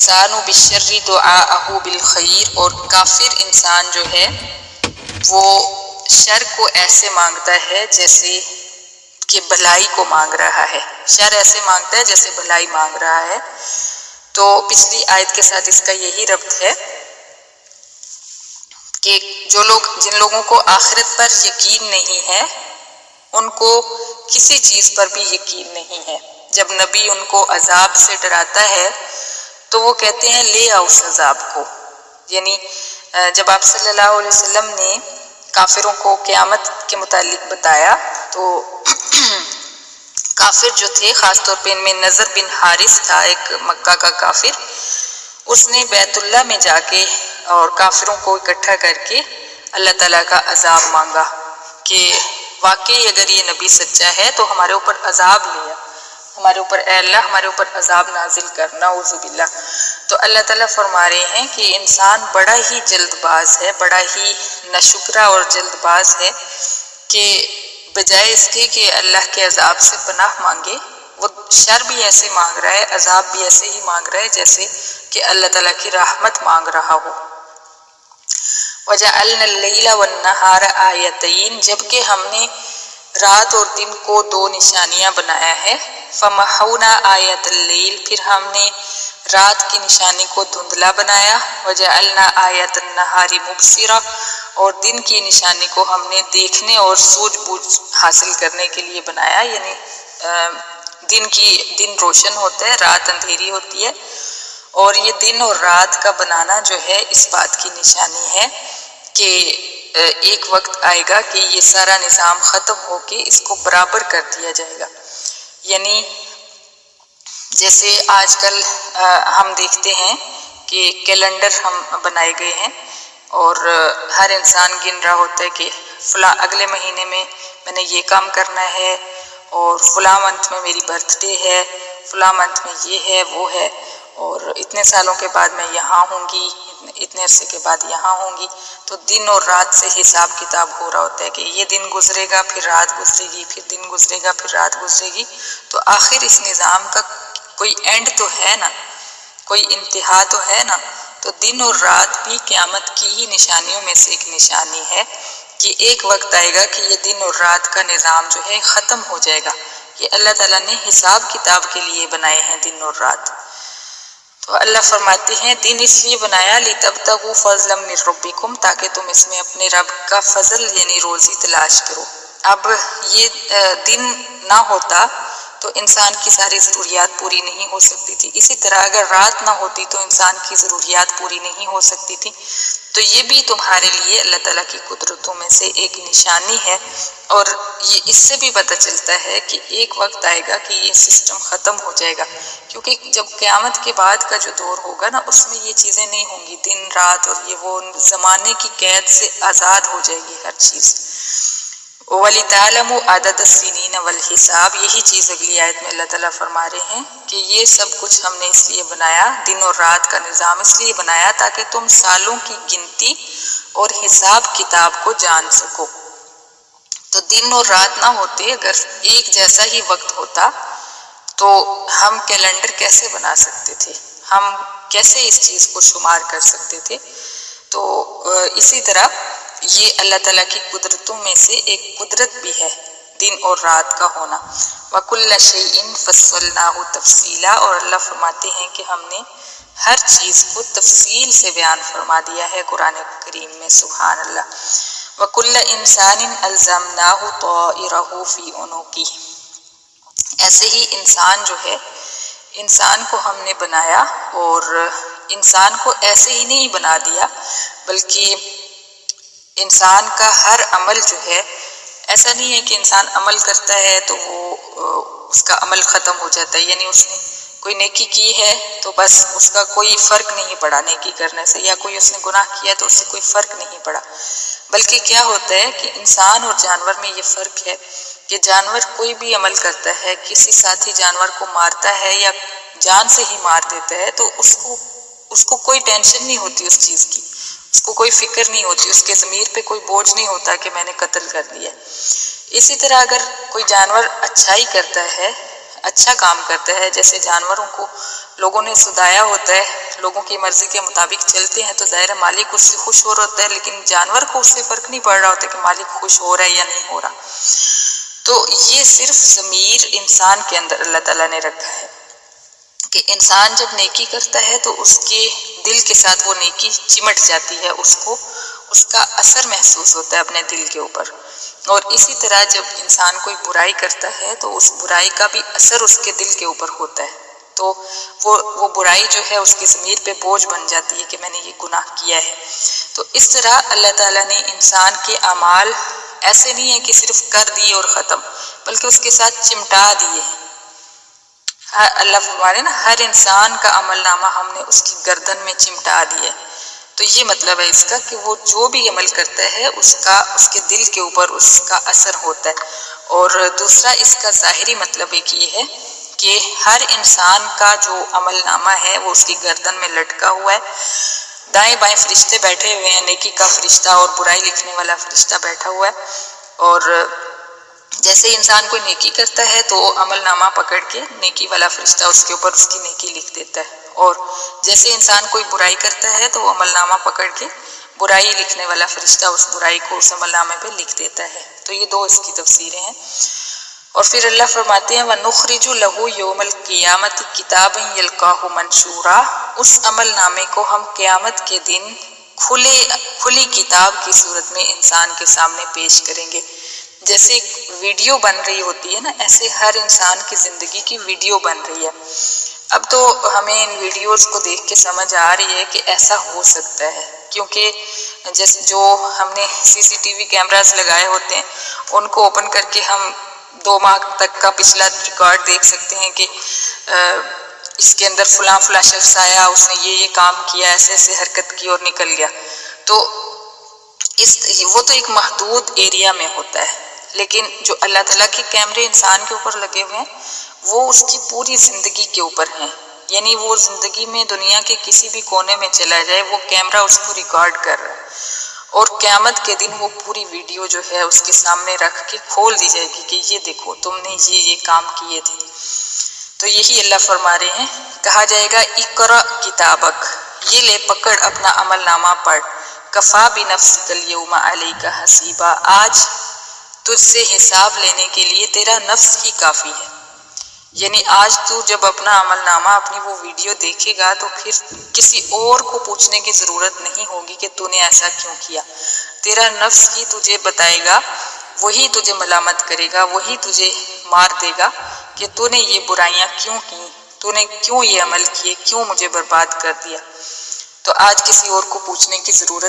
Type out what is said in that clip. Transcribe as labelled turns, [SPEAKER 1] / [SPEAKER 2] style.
[SPEAKER 1] الانسان بالشر دعاءہ بالخیر، اور کافر انسان جو ہے وہ شر کو ایسے مانگتا ہے جیسے کہ بھلائی کو مانگ رہا ہے، شر ایسے مانگتا ہے جیسے بھلائی مانگ رہا ہے۔ تو پچھلی آیت کے ساتھ اس کا یہی ربط ہے کہ جن لوگوں کو آخرت پر یقین نہیں ہے ان کو کسی چیز پر بھی یقین نہیں ہے۔ جب نبی ان کو عذاب سے ڈراتا ہے تو وہ کہتے ہیں لے آؤ اس عذاب کو، یعنی جب آپ صلی اللہ علیہ وسلم نے کافروں کو قیامت کے متعلق بتایا تو کافر جو تھے، خاص طور پہ ان میں نضر بن حارث تھا، ایک مکہ کا کافر، اس نے بیت اللہ میں جا کے اور کافروں کو اکٹھا کر کے اللہ تعالیٰ کا عذاب مانگا کہ واقعی اگر یہ نبی سچا ہے تو ہمارے اوپر عذاب لیا، ہمارے اوپر اے اللہ ہمارے اوپر عذاب نازل کرنا، اعوذ باللہ۔ تو اللہ تعالیٰ فرما رہے ہیں کہ انسان بڑا ہی جلد باز ہے، بڑا ہی ناشکرا اور جلد باز ہے کہ بجائے اس کے کہ اللہ کے عذاب سے پناہ مانگے، وہ شر بھی ایسے مانگ رہا ہے، عذاب بھی ایسے ہی مانگ رہا ہے جیسے کہ اللہ تعالیٰ کی رحمت مانگ رہا ہو۔ وَجَعَلْنَا اللَّيْلَ وَالنَّهَارَ آیَتَيْنِ، جبکہ ہم نے رات اور دن کو دو نشانیاں بنایا ہے۔ فَمَحَوْنَا آیَةَ اللَّيْلِ، پھر ہم نے رات کی نشانی کو دھندلا بنایا۔ وَجَعَلْنَا آیَةَ النَّهَارِ مُبْصِرَةً، اور دن کی نشانی کو ہم نے دیکھنے اور سوجھ بوجھ حاصل کرنے کے لیے بنایا، یعنی دن روشن ہوتا ہے، رات اندھیری ہوتی ہے، اور یہ دن اور رات کا بنانا جو ہے اس بات کی نشانی ہے کہ ایک وقت آئے گا کہ یہ سارا نظام ختم ہو کے اس کو برابر کر دیا جائے گا۔ یعنی جیسے آج کل ہم دیکھتے ہیں کہ کیلنڈر ہم بنائے گئے ہیں اور ہر انسان گن رہا ہوتا ہے کہ فلاں اگلے مہینے میں نے یہ کام کرنا ہے، اور فلاں منتھ میں میری برتھ ڈے ہے، فلاں منتھ میں یہ ہے وہ ہے، اور اتنے سالوں کے بعد میں یہاں ہوں گی، اتنے عرصے کے بعد یہاں ہوں گی۔ تو دن اور رات سے حساب کتاب ہو رہا ہوتا ہے کہ یہ دن گزرے گا پھر رات گزرے گی، پھر دن گزرے گا پھر رات گزرے گی۔ تو آخر اس نظام کا کوئی اینڈ تو ہے نا، کوئی انتہا تو ہے نا۔ تو دن اور رات بھی قیامت کی ہی نشانیوں میں سے ایک نشانی ہے کہ ایک وقت آئے گا کہ یہ دن اور رات کا نظام جو ہے ختم ہو جائے گا۔ یہ اللہ تعالیٰ نے حساب کتاب کے لیے بنائے ہیں دن اور رات۔ تو اللہ فرماتے ہیں دن اس لیے بنایا لِتَبْتَغُوا فَضْلًا مِّن رَبِّكُمْ، تاکہ تم اس میں اپنے رب کا فضل یعنی روزی تلاش کرو۔ اب یہ دن نہ ہوتا تو انسان کی ساری ضروریات پوری نہیں ہو سکتی تھی، اسی طرح اگر رات نہ ہوتی تو انسان کی ضروریات پوری نہیں ہو سکتی تھی۔ تو یہ بھی تمہارے لیے اللہ تعالیٰ کی قدرتوں میں سے ایک نشانی ہے، اور یہ اس سے بھی پتہ چلتا ہے کہ ایک وقت آئے گا کہ یہ سسٹم ختم ہو جائے گا، کیونکہ جب قیامت کے بعد کا جو دور ہوگا نا اس میں یہ چیزیں نہیں ہوں گی، دن رات اور یہ وہ زمانے کی قید سے آزاد ہو جائے گی ہر چیز۔ وَلِتَعْلَمُوا عَدَدَ السِّنِينَ وَالْحِسَابَ، یہی چیز اگلی آیت میں اللہ تعالیٰ فرما رہے ہیں کہ یہ سب کچھ ہم نے اس لیے بنایا، دن اور رات کا نظام اس لیے بنایا تاکہ تم سالوں کی گنتی اور حساب کتاب کو جان سکو۔ تو دن اور رات نہ ہوتے، اگر ایک جیسا ہی وقت ہوتا تو ہم کیلنڈر کیسے بنا سکتے تھے، ہم کیسے اس چیز کو شمار کر سکتے تھے؟ تو اسی طرح یہ اللہ تعالیٰ کی قدرتوں میں سے ایک قدرت بھی ہے دن اور رات کا ہونا۔ وَكُلَّ شَيْءٍ فَصَّلْنَاهُ تَفْصِيلًا، اور اللہ فرماتے ہیں کہ ہم نے ہر چیز کو تفصیل سے بیان فرما دیا ہے قرآن کریم میں، سبحان اللہ۔ وَكُلَّ إِنسَانٍ أَلْزَمْنَاهُ طَائِرَهُ فِي عُنُقِهِ، ایسے ہی انسان جو ہے، انسان کو ہم نے بنایا، اور انسان کو ایسے ہی نہیں بنا دیا بلکہ انسان کا ہر عمل جو ہے، ایسا نہیں ہے کہ انسان عمل کرتا ہے تو وہ اس کا عمل ختم ہو جاتا ہے، یعنی اس نے کوئی نیکی کی ہے تو بس اس کا کوئی فرق نہیں پڑا نیکی کرنے سے، یا کوئی اس نے گناہ کیا تو اس سے کوئی فرق نہیں پڑا۔ بلکہ کیا ہوتا ہے کہ انسان اور جانور میں یہ فرق ہے کہ جانور کوئی بھی عمل کرتا ہے، کسی ساتھی جانور کو مارتا ہے یا جان سے ہی مار دیتا ہے تو اس کو کوئی ٹینشن نہیں ہوتی اس چیز کی، اس کو کوئی فکر نہیں ہوتی، اس کے ضمیر پہ کوئی بوجھ نہیں ہوتا کہ میں نے قتل کر دیا۔ اسی طرح اگر کوئی جانور اچھائی کرتا ہے، اچھا کام کرتا ہے، جیسے جانوروں کو لوگوں نے سدایا ہوتا ہے لوگوں کی مرضی کے مطابق چلتے ہیں تو ظاہر مالک اس سے خوش ہو رہا ہوتا ہے، لیکن جانور کو اس سے فرق نہیں پڑ رہا ہوتا کہ مالک خوش ہو رہا ہے یا نہیں ہو رہا. تو یہ صرف ضمیر انسان کے اندر اللہ تعالیٰ نے رکھا ہے کہ انسان جب نیکی کرتا ہے تو اس کے دل کے ساتھ وہ نیکی چمٹ جاتی ہے، اس کو اس کا اثر محسوس ہوتا ہے اپنے دل کے اوپر. اور اسی طرح جب انسان کوئی برائی کرتا ہے تو اس برائی کا بھی اثر اس کے دل کے اوپر ہوتا ہے، تو وہ برائی جو ہے اس کی ضمیر پہ بوجھ بن جاتی ہے کہ میں نے یہ گناہ کیا ہے. تو اس طرح اللہ تعالیٰ نے انسان کے اعمال ایسے نہیں ہیں کہ صرف کر دیے اور ختم، بلکہ اس کے ساتھ چمٹا دیے. اللہ فرما رہے نا ہر انسان کا عمل نامہ ہم نے اس کی گردن میں چمٹا دیا. تو یہ مطلب ہے اس کا کہ وہ جو بھی عمل کرتا ہے اس کے دل کے اوپر اس کا اثر ہوتا ہے. اور دوسرا اس کا ظاہری مطلب ایک یہ ہے کہ ہر انسان کا جو عمل نامہ ہے وہ اس کی گردن میں لٹکا ہوا ہے. دائیں بائیں فرشتے بیٹھے ہوئے ہیں، نیکی کا فرشتہ اور برائی لکھنے والا فرشتہ بیٹھا ہوا ہے. اور جیسے انسان کوئی نیکی کرتا ہے تو عمل نامہ پکڑ کے نیکی والا فرشتہ اس کے اوپر اس کی نیکی لکھ دیتا ہے، اور جیسے انسان کوئی برائی کرتا ہے تو وہ عمل نامہ پکڑ کے برائی لکھنے والا فرشتہ اس برائی کو اس عمل نامے پہ لکھ دیتا ہے. تو یہ دو اس کی تفسیریں ہیں. اور پھر اللہ فرماتے ہیں وَنُخْرِجُ لَهُ يَوْمَ الْقِيَامَةِ كِتَابًا يَلْقَاهُ مَنشُورًا، اس عمل نامے کو ہم قیامت کے دن کھلی کتاب کی صورت میں انسان کے سامنے پیش کریں گے. جیسے ایک ویڈیو بن رہی ہوتی ہے نا، ایسے ہر انسان کی زندگی کی ویڈیو بن رہی ہے. اب تو ہمیں ان ویڈیوز کو دیکھ کے سمجھ آ رہی ہے کہ ایسا ہو سکتا ہے، کیونکہ جیسے جو ہم نے CCTV کیمراز لگائے ہوتے ہیں ان کو اوپن کر کے ہم 2 ماہ تک کا پچھلا ریکارڈ دیکھ سکتے ہیں کہ اس کے اندر فلاں شخص آیا، اس نے یہ کام کیا، ایسے ایسے حرکت کی اور نکل گیا. تو وہ تو ایک محدود ایریا میں ہوتا ہے، لیکن جو اللہ تعالیٰ کے کیمرے انسان کے اوپر لگے ہوئے ہیں وہ اس کی پوری زندگی کے اوپر ہیں. یعنی وہ زندگی میں دنیا کے کسی بھی کونے میں چلا جائے وہ کیمرہ اس کو ریکارڈ کر رہا ہے، اور قیامت کے دن وہ پوری ویڈیو جو ہے اس کے سامنے رکھ کے کھول دی جائے گی کہ یہ دیکھو تم نے یہ کام کیے تھے. تو یہی اللہ فرما رہے ہیں، کہا جائے گا اقرأ کتابک، یہ لے پکڑ اپنا عمل نامہ پڑھ، کفا بنفسک الیوم علیک حسیبا، آج تجھ سے حساب لینے کے لیے تیرا نفس ہی کافی ہے. یعنی آج تو جب اپنا عمل نامہ اپنی وہ ویڈیو دیکھے گا تو پھر کسی اور کو پوچھنے کی ضرورت نہیں ہوگی کہ تو نے ایسا کیوں کیا. تیرا نفس ہی تجھے بتائے گا، وہی تجھے ملامت کرے گا، وہی تجھے مار دے گا کہ تو نے یہ برائیاں کیوں کی، تو نے کیوں یہ عمل کیے، کیوں مجھے برباد کر دیا. تو آج کسی اور کو پوچھنے کی ضرورت